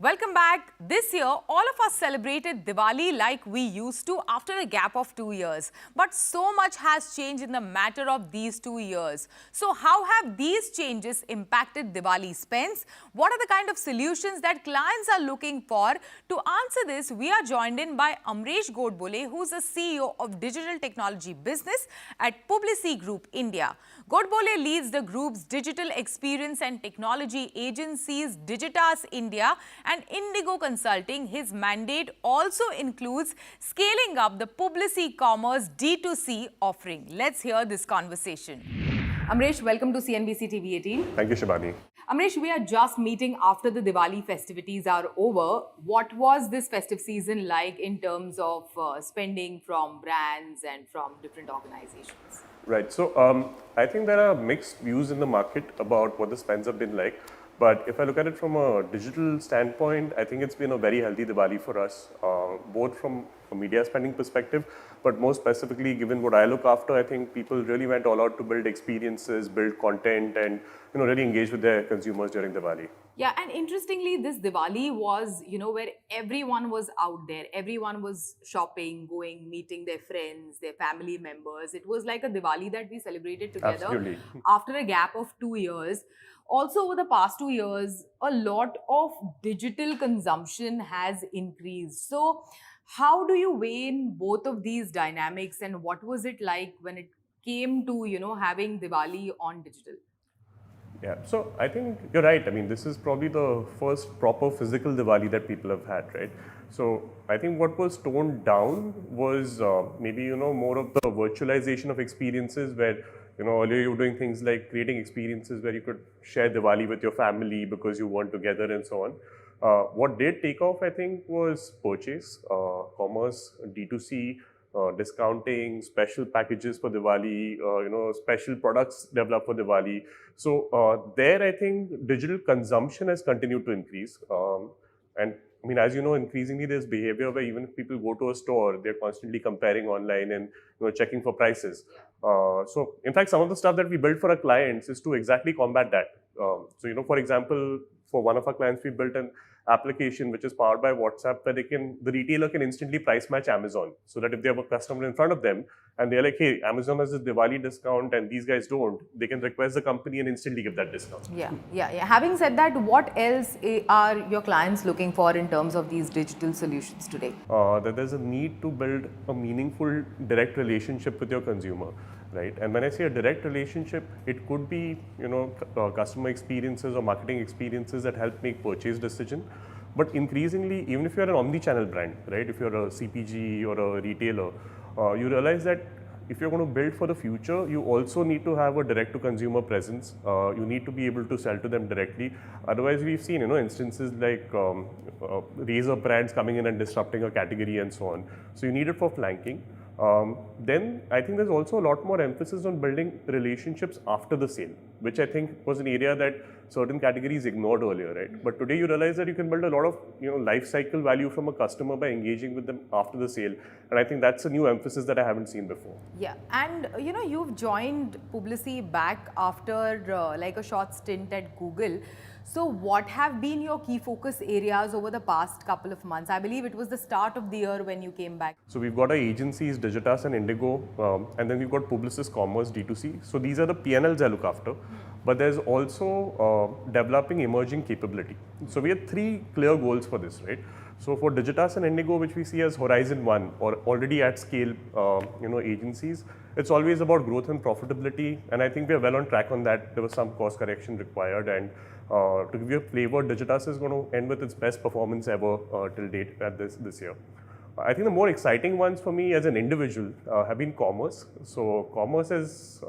Welcome back. This year, all of us celebrated Diwali like we used to after a gap of 2 years. But so much has changed in the matter of these 2 years. So how have these changes impacted Diwali spends? What are the kind of solutions that clients are looking for? To answer this, we are joined in by Amaresh Godbole, who's the CEO of digital technology business at Publicis Groupe India. Godbole leads the group's digital experience and technology agencies Digitas India and Indigo Consulting. His mandate also includes scaling up the Publicis Commerce D2C offering. Let's hear this conversation. Amaresh, welcome to CNBC TV18. Thank you, Shibani. Amaresh, we are just meeting after the Diwali festivities are over. What was this festive season like in terms of spending from brands and from different organizations? Right. So I think there are mixed views in the market about what the spends have been like. But if I look at it from a digital standpoint, I think it's been a very healthy Diwali for us, both from a media spending perspective, but more specifically, given what I look after, I think people really went all out to build experiences, build content, and really engage with their consumers during Diwali. Yeah, and interestingly, this Diwali was, where everyone was out there. Everyone was shopping, going, meeting their friends, their family members. It was like a Diwali that we celebrated together. Absolutely. After a gap of 2 years. Also, over the past 2 years, a lot of digital consumption has increased. So, how do you weigh in both of these dynamics, and what was it like when it came to, having Diwali on digital? Yeah, so I think you're right. I mean, this is probably the first proper physical Diwali that people have had, right? So I think what was toned down was maybe, more of the virtualization of experiences where, earlier you were doing things like creating experiences where you could share Diwali with your family because you weren't together and so on. What did take off, I think, was purchase, commerce, D2C, discounting, special packages for Diwali, special products developed for Diwali. So there, I think digital consumption has continued to increase. And I mean, as you know, increasingly there's behavior where even if people go to a store, they're constantly comparing online and checking for prices. So in fact, some of the stuff that we built for our clients is to exactly combat that. So for example, for one of our clients, we built an application which is powered by WhatsApp where the retailer can instantly price match Amazon, so that if they have a customer in front of them and they're like, hey, Amazon has a Diwali discount and these guys don't, they can request the company and instantly give that discount. Yeah. Having said that, what else are your clients looking for in terms of these digital solutions today? That there's a need to build a meaningful direct relationship with your consumer. Right, and when I say a direct relationship, it could be customer experiences or marketing experiences that help make purchase decision. But increasingly, even if you're an omni-channel brand, right, if you're a CPG or a retailer, you realize that if you're going to build for the future, you also need to have a direct-to-consumer presence. You need to be able to sell to them directly. Otherwise, we've seen instances like razor brands coming in and disrupting a category and so on. So you need it for flanking. Then I think there's also a lot more emphasis on building relationships after the sale, which I think was an area that certain categories ignored earlier, right? But today you realize that you can build a lot of life cycle value from a customer by engaging with them after the sale, and I think that's a new emphasis that I haven't seen before. Yeah, and you've joined Publicis back after like a short stint at Google. So what have been your key focus areas over the past couple of months? I believe it was the start of the year when you came back. So we've got our agencies, Digitas and Indigo, and then we've got Publicis Commerce D2C. So these are the P&Ls I look after. But there's also developing emerging capability. So we have 3 clear goals for this, right? So for Digitas and Indigo, which we see as Horizon 1 or already at scale, agencies, it's always about growth and profitability. And I think we are well on track on that. There was some course correction required. And to give you a flavor, Digitas is going to end with its best performance ever till date at this year. I think the more exciting ones for me as an individual have been commerce. So commerce is,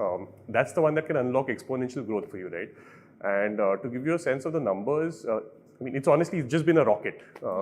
that's the one that can unlock exponential growth for you, right? And to give you a sense of the numbers, I mean, it's honestly just been a rocket.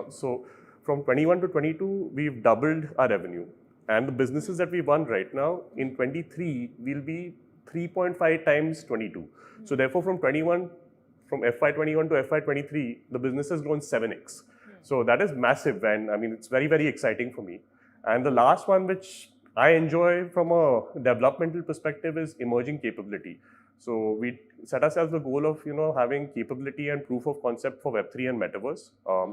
So from 21 to 22, we've doubled our revenue. And the businesses that we run right now, in 23, will be 3.5 times 22. So therefore, from FY21 to FY23, the business has grown 7x. So that is massive, and I mean, it's very, very exciting for me. And the last one, which I enjoy from a developmental perspective, is emerging capability. So we set ourselves the goal of having capability and proof of concept for Web3 and Metaverse.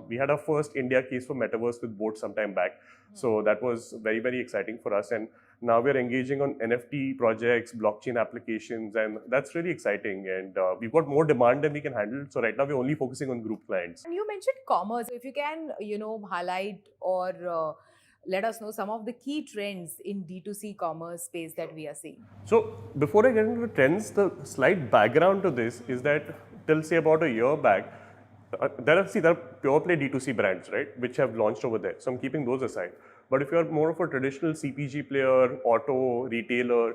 We had our first India case for Metaverse with Boat sometime back. So that was very, very exciting for us. And now we're engaging on NFT projects, blockchain applications, and that's really exciting. And we've got more demand than we can handle. So right now we're only focusing on group clients. And you mentioned commerce. If you can, highlight or let us know some of the key trends in D2C commerce space that we are seeing. So before I get into the trends, the slight background to this is that till say about a year back, there are pure play D2C brands, right, which have launched over there. So I'm keeping those aside. But if you're more of a traditional CPG player, auto, retailer,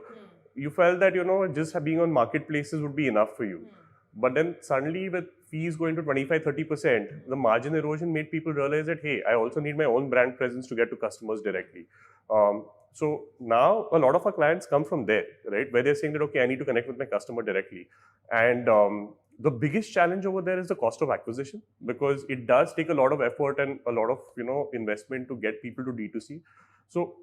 you felt that, just being on marketplaces would be enough for you. But then suddenly with fees going to 25-30%, the margin erosion made people realize that, hey, I also need my own brand presence to get to customers directly. So now a lot of our clients come from there, right, where they're saying that, okay, I need to connect with my customer directly. And the biggest challenge over there is the cost of acquisition, because it does take a lot of effort and a lot of investment to get people to D2C. So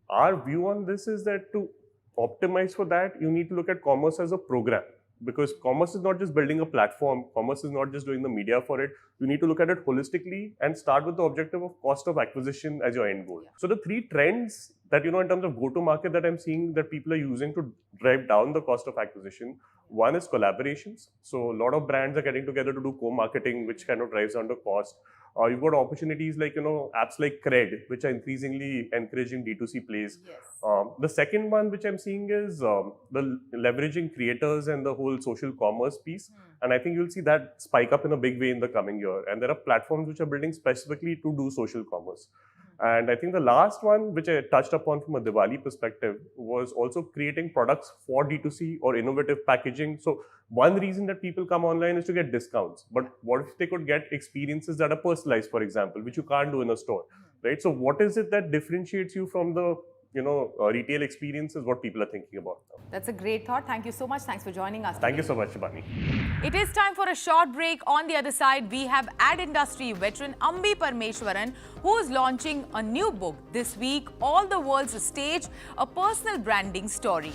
our view on this is that to optimize for that, you need to look at commerce as a program, because commerce is not just building a platform, commerce is not just doing the media for it. You need to look at it holistically and start with the objective of cost of acquisition as your end goal. So the three trends that, in terms of go-to-market that I'm seeing that people are using to drive down the cost of acquisition, one is collaborations. So a lot of brands are getting together to do co-marketing, which kind of drives down the cost. You've got opportunities like, apps like Cred, which are increasingly encouraging D2C plays. Yes. The second one, which I'm seeing is the leveraging creators and the whole social commerce piece. And I think you'll see that spike up in a big way in the coming year. And there are platforms which are building specifically to do social commerce. And I think the last one, which I touched upon from a Diwali perspective, was also creating products for D2C or innovative packaging. So one reason that people come online is to get discounts. But what if they could get experiences that are personalized, for example, which you can't do in a store, right? So what is it that differentiates you from the retail experience is what people are thinking about now. That's a great thought. Thank you so much. Thanks for joining us. Thank you so much, Shibani. It is time for a short break. On the other side, we have ad industry veteran Ambi Parmeshwaran, who is launching a new book this week, All the World's a Stage, a personal branding story.